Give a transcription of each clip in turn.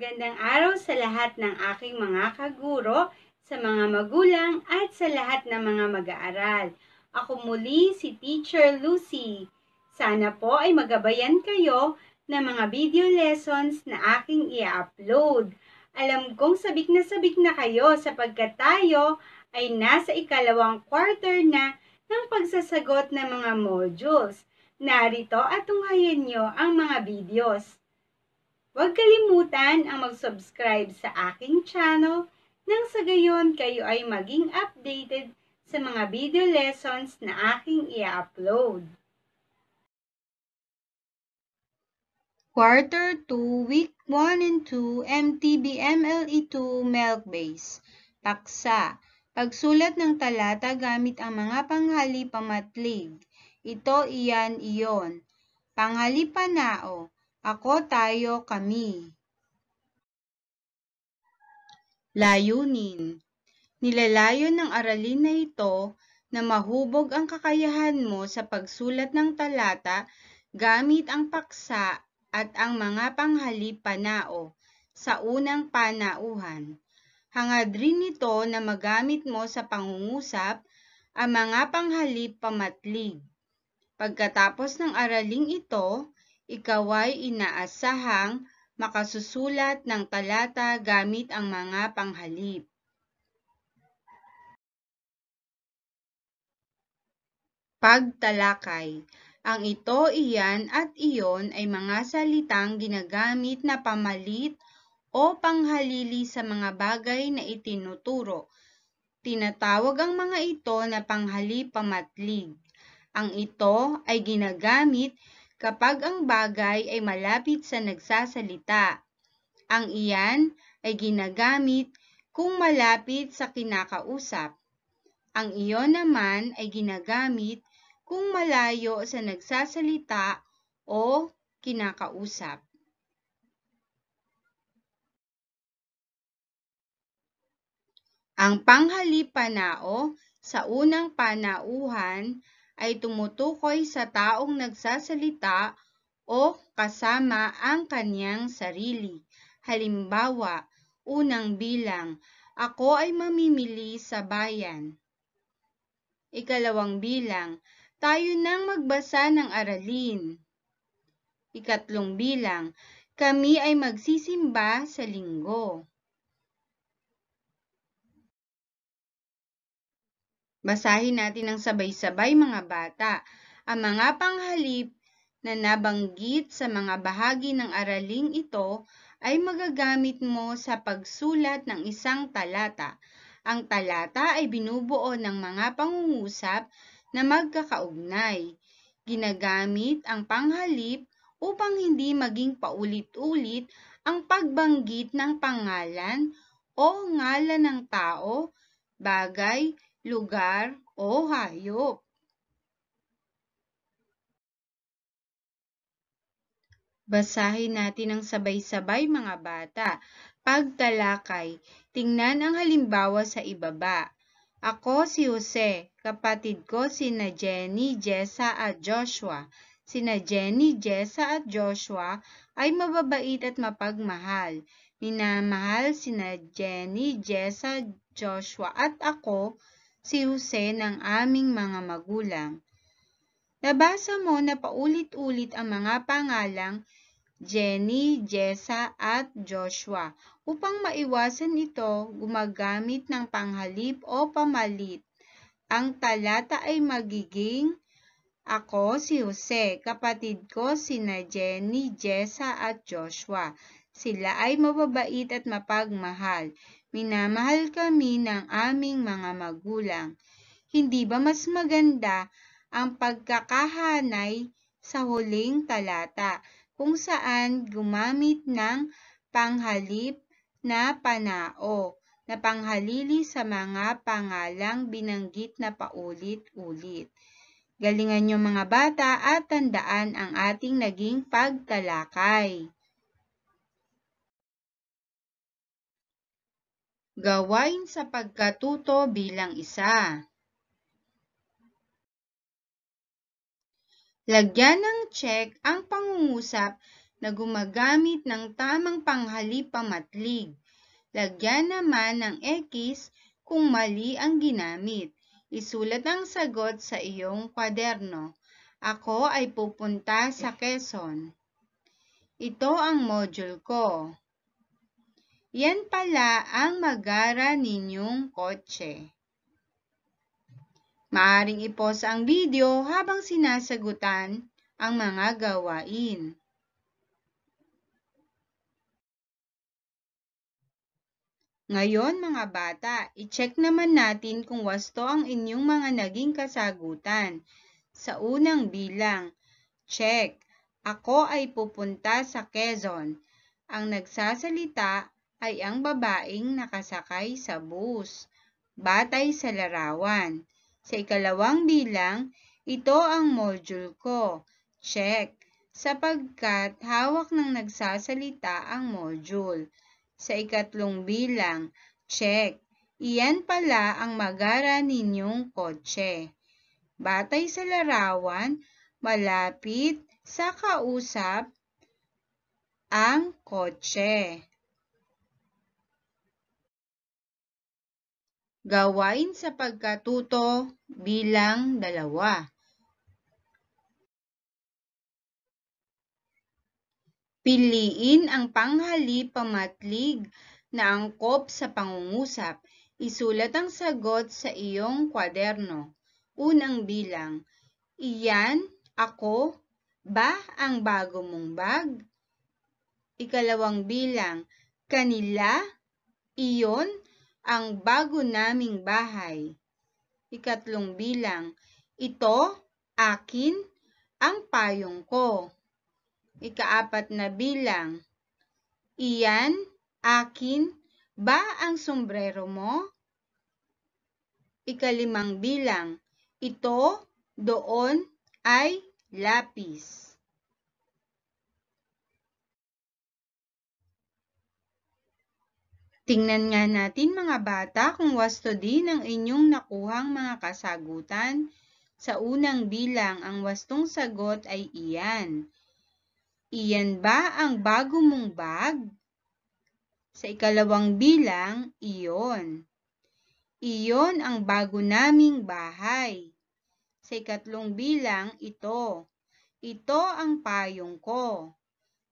Magandang araw sa lahat ng aking mga kaguro, sa mga magulang at sa lahat ng mga mag-aaral. Ako muli si Teacher Lucy. Sana po ay magabayan kayo ng mga video lessons na aking i-upload. Alam kong sabik na kayo sapagkat tayo ay nasa ikalawang quarter na ng pagsasagot ng mga modules. Narito at tunghayan nyo ang mga videos. Huwag kalimutan ang mag-subscribe sa aking channel nang sa gayon kayo ay maging updated sa mga video lessons na aking i-upload. Quarter 2, Week 1 and 2, MTB MLE2 Milk Base. Paksa. Pagsulat ng talata gamit ang mga panghali-pamatlig. Ito, iyan, iyon. Panghali-panao. Ako, tayo, kami. Layunin. Nilalayon ng aralin na ito na mahubog ang kakayahan mo sa pagsulat ng talata gamit ang paksa at ang mga panghali-panao sa unang panauhan. Hangad rin nito na magamit mo sa pangungusap ang mga panghali-pamatlig. Pagkatapos ng araling ito, ikaw ay inaasahang makasusulat ng talata gamit ang mga panghalip. Pagtalakay. Ang ito, iyan at iyon ay mga salitang ginagamit na pamalit o panghalili sa mga bagay na itinuturo. Tinatawag ang mga ito na panghali-pamatlig. Ang ito ay ginagamit kapag ang bagay ay malapit sa nagsasalita. Ang iyan ay ginagamit kung malapit sa kinakausap. Ang iyon naman ay ginagamit kung malayo sa nagsasalita o kinakausap. Ang panghali-panao sa unang panauhan ay tumutukoy sa taong nagsasalita o kasama ang kanyang sarili. Halimbawa, unang bilang, ako ay mamimili sa bayan. Ikalawang bilang, tayo nang magbasa ng aralin. Ikatlong bilang, kami ay magsisimba sa linggo. Basahin natin ng sabay-sabay mga bata. Ang mga panghalip na nabanggit sa mga bahagi ng araling ito ay magagamit mo sa pagsulat ng isang talata. Ang talata ay binubuo ng mga pangungusap na magkakaugnay. Ginagamit ang panghalip upang hindi maging paulit-ulit ang pagbanggit ng pangalan o ngalan ng tao, bagay, lugar o hayop. Basahin natin ng sabay-sabay mga bata. Pagtalakay. Tingnan ang halimbawa sa ibaba. Ako si Jose, kapatid ko sina Jenny, Jessa at Joshua. Sina Jenny, Jessa at Joshua ay mababait at mapagmahal. Minamahal sina Jenny, Jessa, Joshua at ako, si Jose ng aming mga magulang. Nabasa mo na paulit-ulit ang mga pangalang Jenny, Jessa at Joshua. Upang maiwasan ito, gumagamit ng panghalip o pamalit. Ang talata ay magiging ako si Jose, kapatid ko sina Jenny, Jessa at Joshua. Sila ay mababait at mapagmahal. Minamahal kami ng aming mga magulang. Hindi ba mas maganda ang pagkakahanay sa huling talata kung saan gumamit ng panghalip na panao na panghalili sa mga pangalang binanggit na paulit-ulit? Galingan niyo mga bata at tandaan ang ating naging pagtalakay. Gawain sa pagkatuto bilang isa. Lagyan ng check ang pangungusap na gumagamit ng tamang panghalipamatlig. Lagyan naman ng X kung mali ang ginamit. Isulat ang sagot sa iyong kwaderno. Ako ay pupunta sa Quezon. Ito ang module ko. Yan pala ang mag-aral ninyong kotse. Maaring i-pause ang video habang sinasagutan ang mga gawain. Ngayon mga bata, i-check naman natin kung wasto ang inyong mga naging kasagutan. Sa unang bilang, check. Ako ay pupunta sa Quezon. Ang nagsasalita ay ang babaeng nakasakay sa bus, batay sa larawan. Sa ikalawang bilang, ito ang module ko. Check. Sapagkat hawak ng nagsasalita ang module. Sa ikatlong bilang, check. Iyan pala ang mag-aral ninyong kotse. Batay sa larawan, malapit sa kausap ang kotse. Gawain sa pagkatuto bilang 2. Piliin ang panghalipamatlig na angkop sa pangungusap. Isulat ang sagot sa iyong kwaderno. Unang bilang, iyan, ako, ba ang bago mong bag? Ikalawang bilang, kanila, iyon, ang bago naming bahay. Ikatlong bilang, ito, akin, ang payong ko. Ikaapat na bilang, iyan, akin, ba ang sombrero mo? Ikalimang bilang, ito, doon, ay lapis. Tingnan nga natin mga bata kung wasto din ang inyong nakuhang mga kasagutan. Sa unang bilang, ang wastong sagot ay iyan. Iyan ba ang bago mong bag? Sa ikalawang bilang, iyon. Iyon ang bago naming bahay. Sa ikatlong bilang, ito. Ito ang payong ko.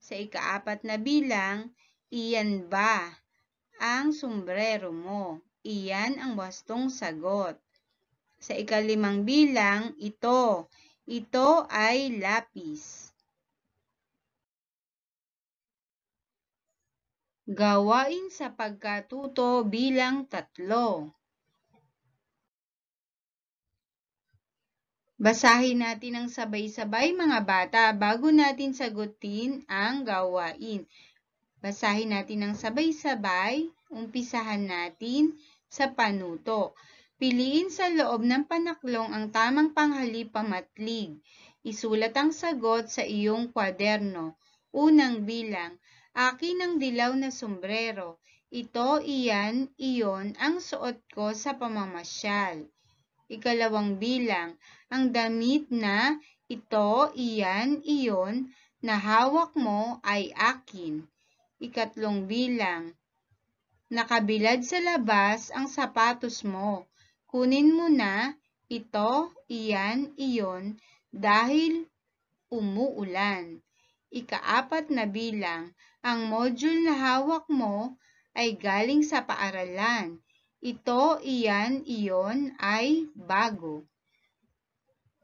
Sa ikaapat na bilang, iyan ba ang sombrero mo? Iyan ang wastong sagot. Sa ikalimang bilang, ito. Ito ay lapis. Gawain sa pagkatuto bilang 3. Basahin natin ang sabay-sabay mga bata bago natin sagutin ang gawain. Basahin natin ang sabay-sabay. Umpisahan natin sa panuto. Piliin sa loob ng panaklong ang tamang panghalipamatlig. Isulat ang sagot sa iyong kwaderno. Unang bilang, akin ang dilaw na sombrero. Ito, iyan, iyon ang suot ko sa pamamasyal. Ikalawang bilang, ang damit na ito, iyan, iyon na hawak mo ay akin. Ikatlong bilang, nakabilad sa labas ang sapatos mo. Kunin mo na ito, iyan, iyon dahil umuulan. Ikaapat na bilang, ang module na hawak mo ay galing sa paaralan. Ito, iyan, iyon ay bago.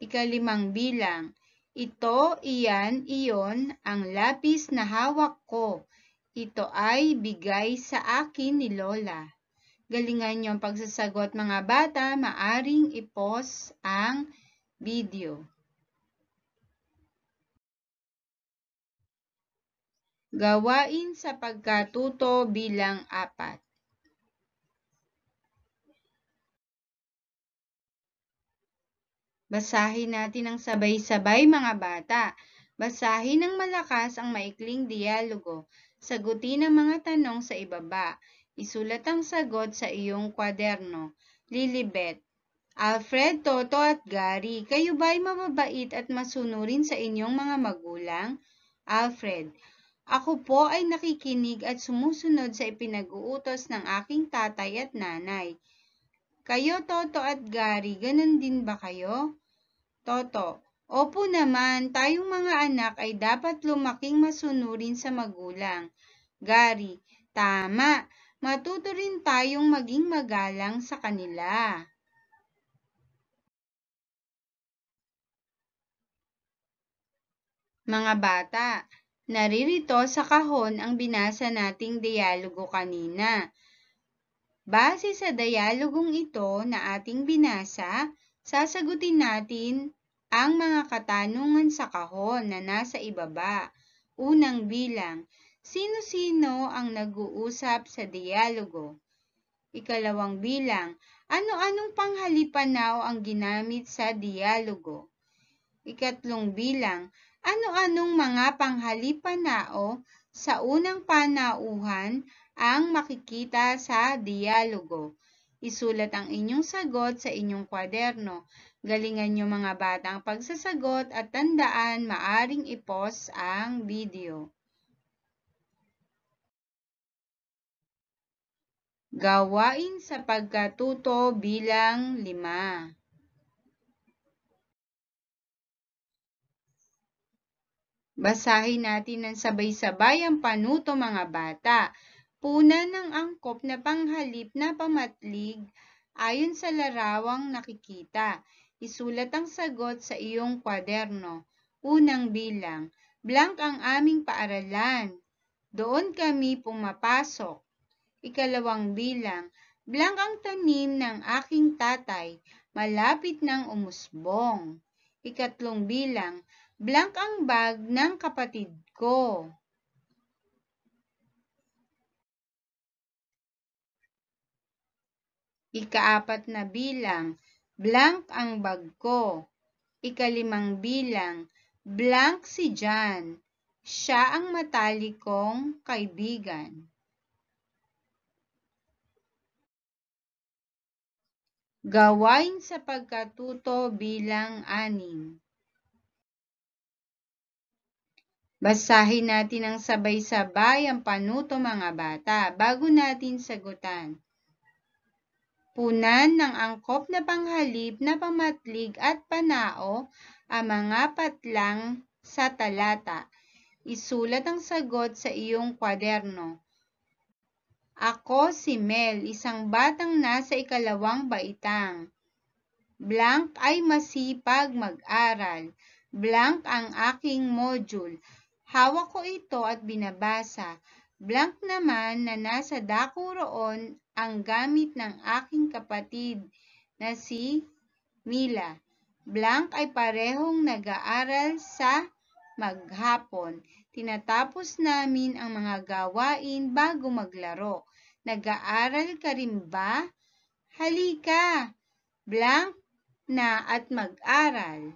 Ikalimang bilang, ito, iyan, iyon ang lapis na hawak ko. Ito ay bigay sa akin ni Lola. Galingan niyo ang pagsasagot mga bata, maaring i-pause ang video. Gawain sa pagkatuto bilang 4. Basahin natin ang sabay-sabay mga bata. Basahin ng malakas ang maikling dialogo. Sagutin ang mga tanong sa ibaba. Isulat ang sagot sa iyong kwaderno. Lilibet, Alfred, Toto at Gary, kayo ba'y mababait at masunurin sa inyong mga magulang? Alfred. Ako po ay nakikinig at sumusunod sa ipinag-uutos ng aking tatay at nanay. Kayo, Toto at Gary, ganun din ba kayo? Toto: Opo naman, tayong mga anak ay dapat lumaking masunurin sa magulang. Gary: Tama, matuto rin tayong maging magalang sa kanila. Mga bata, naririto sa kahon ang binasa nating dialogo kanina. Base sa dialogong ito na ating binasa, sasagutin natin ang mga katanungan sa kahon na nasa ibaba. Unang bilang, sino-sino ang nag-uusap sa dialogo? Ikalawang bilang, ano-anong panghalipanao ang ginamit sa dialogo? Ikatlong bilang, ano-anong mga panghalipanao sa unang panauhan ang makikita sa dialogo? Isulat ang inyong sagot sa inyong kwaderno. Galingan niyo mga bata ang pagsasagot at tandaan maaring i-pause ang video. Gawain sa pagkatuto bilang 5. Basahin natin ng sabay-sabay ang panuto mga bata. Punan ng angkop na panghalip na pamatlig ayon sa larawang nakikita. Isulat ang sagot sa iyong kwaderno. Unang bilang, blank ang aming paaralan. Doon kami pumapasok. Ikalawang bilang, blank ang tanim ng aking tatay, malapit ng umusbong. Ikatlong bilang, blank ang bag ng kapatid ko. Ikaapat na bilang, blank ang bag ko. Ikalimang bilang, blank si John. Siya ang matalik kong kaibigan. Gawain sa pagkatuto bilang 6. Basahin natin ang sabay-sabay ang panuto mga bata bago natin sagutan. Punan ng angkop na panghalip na pamatlig at panao ang mga patlang sa talata. Isulat ang sagot sa iyong kwaderno. Ako si Mel, isang batang nasa ikalawang baitang. Blank ay masipag mag-aral. Blank ang aking module. Hawak ko ito at binabasa. Blank naman na nasa dako roon ang gamit ng aking kapatid na si Mila. Blank ay parehong nag-aaral sa maghapon. Tinatapos namin ang mga gawain bago maglaro. Nag-aaral ka rin ba? Halika! Blank na at mag-aral.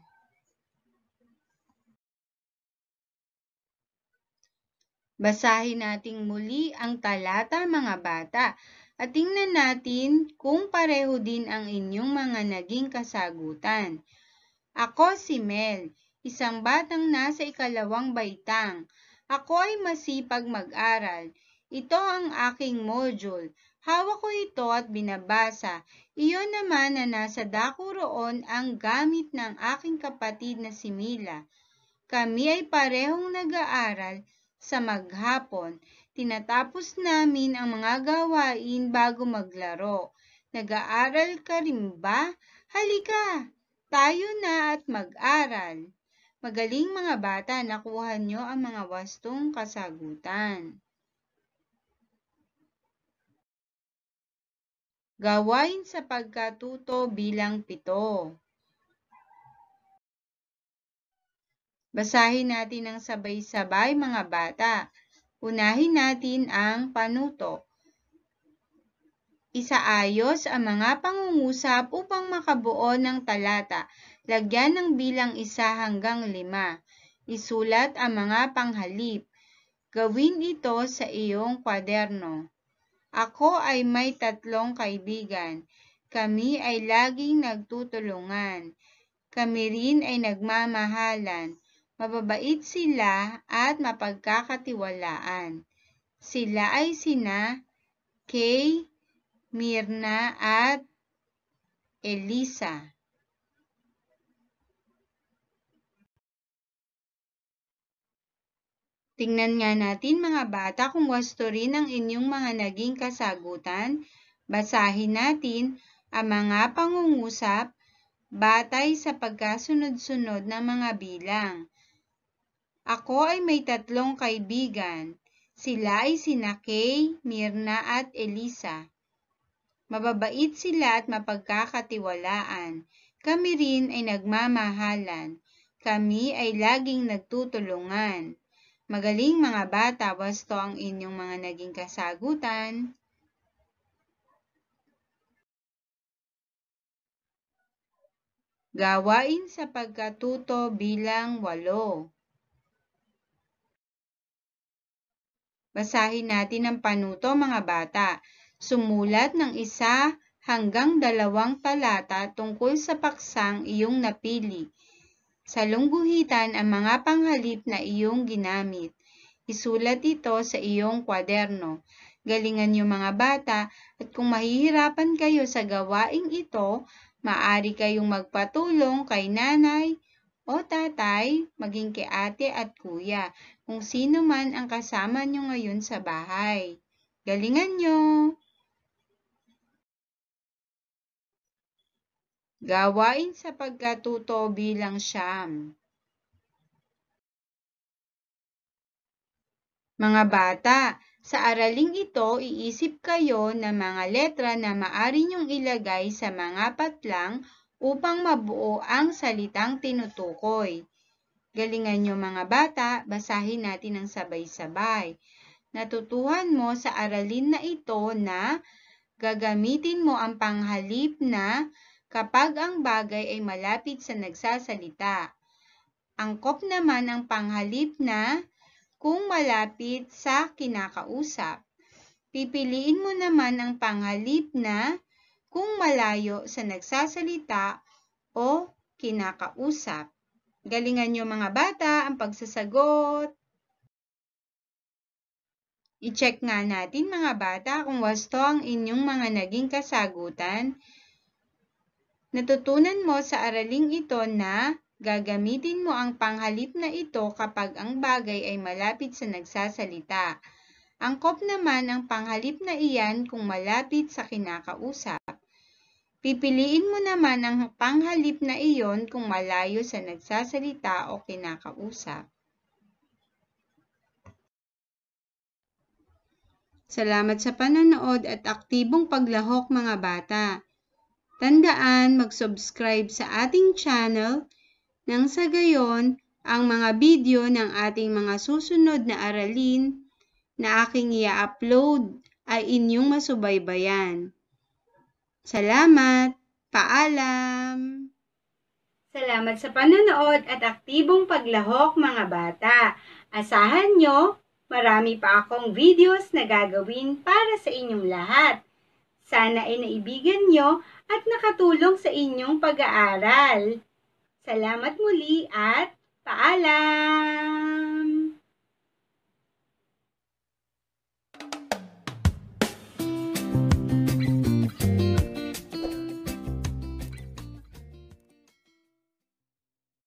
Basahin nating muli ang talata mga bata at tingnan natin kung pareho din ang inyong mga naging kasagutan. Ako si Mel, isang batang nasa ikalawang baitang. Ako ay masipag mag-aral. Ito ang aking module. Hawak ko ito at binabasa. Iyon naman na nasa dako roon ang gamit ng aking kapatid na si Mila. Kami ay parehong nag-aaral sa maghapon. Tinatapos namin ang mga gawain bago maglaro. Nag-aaral ka rin ba? Halika! Tayo na at mag-aral. Magaling mga bata, nakuha nyo ang mga wastong kasagutan. Gawain sa pagkatuto bilang 7. Basahin natin ng sabay-sabay mga bata. Unahin natin ang panuto. Isaayos ang mga pangungusap upang makabuo ng talata. Lagyan ng bilang 1 hanggang 5. Isulat ang mga panghalip. Gawin ito sa iyong kwaderno. Ako ay may 3 kaibigan. Kami ay laging nagtutulungan. Kami rin ay nagmamahalan. Mababait sila at mapagkakatiwalaan. Sila ay sina Kay, Myrna at Elisa. Tingnan nga natin mga bata kung wasto rin ang inyong mga naging kasagutan. Basahin natin ang mga pangungusap batay sa pagkasunod-sunod ng mga bilang. Ako ay may 3 kaibigan. Sila ay sina Kay, Myrna at Elisa. Mababait sila at mapagkakatiwalaan. Kami rin ay nagmamahalan. Kami ay laging nagtutulungan. Magaling mga bata, wasto ang inyong mga naging kasagutan. Gawain sa pagkatuto bilang 8. Basahin natin ang panuto mga bata. Sumulat ng 1 hanggang 2 talata tungkol sa paksang iyong napili. Sa lungguhitan ang mga panghalip na iyong ginamit. Isulat ito sa iyong kwaderno. Galingan niyo mga bata at kung mahihirapan kayo sa gawaing ito, maaari kayong magpatulong kay nanay o tatay, maging kay ate at kuya, kung sino man ang kasama niyo ngayon sa bahay. Galingan niyo! Gawain sa pagkatuto bilang 9. Mga bata, sa araling ito, iisip kayo ng mga letra na maaari niyong ilagay sa mga patlang upang mabuo ang salitang tinutukoy. Galingan niyo mga bata, basahin natin ng sabay-sabay. Natutuhan mo sa aralin na ito na gagamitin mo ang panghalip na kapag ang bagay ay malapit sa nagsasalita. Angkop naman ang panghalip na kung malapit sa kinakausap. Pipiliin mo naman ang panghalip na kung malayo sa nagsasalita o kinakausap. Galingan niyo mga bata ang pagsasagot. I-check nga natin mga bata kung wasto ang inyong mga naging kasagutan. Natutunan mo sa araling ito na gagamitin mo ang panghalip na ito kapag ang bagay ay malapit sa nagsasalita. Angkop naman ang panghalip na iyan kung malapit sa kinakausap. Pipiliin mo naman ang panghalip na iyon kung malayo sa nagsasalita o kinakausap. Salamat sa panonood at aktibong paglahok mga bata. Tandaan mag-subscribe sa ating channel nang sa gayon ang mga video ng ating mga susunod na aralin na aking i-upload ay inyong masubaybayan. Salamat! Paalam! Salamat sa panonood at aktibong paglahok mga bata. Asahan nyo, marami pa akong videos na gagawin para sa inyong lahat. Sana ay naibigan nyo at nakatulong sa inyong pag-aaral. Salamat muli at paalam!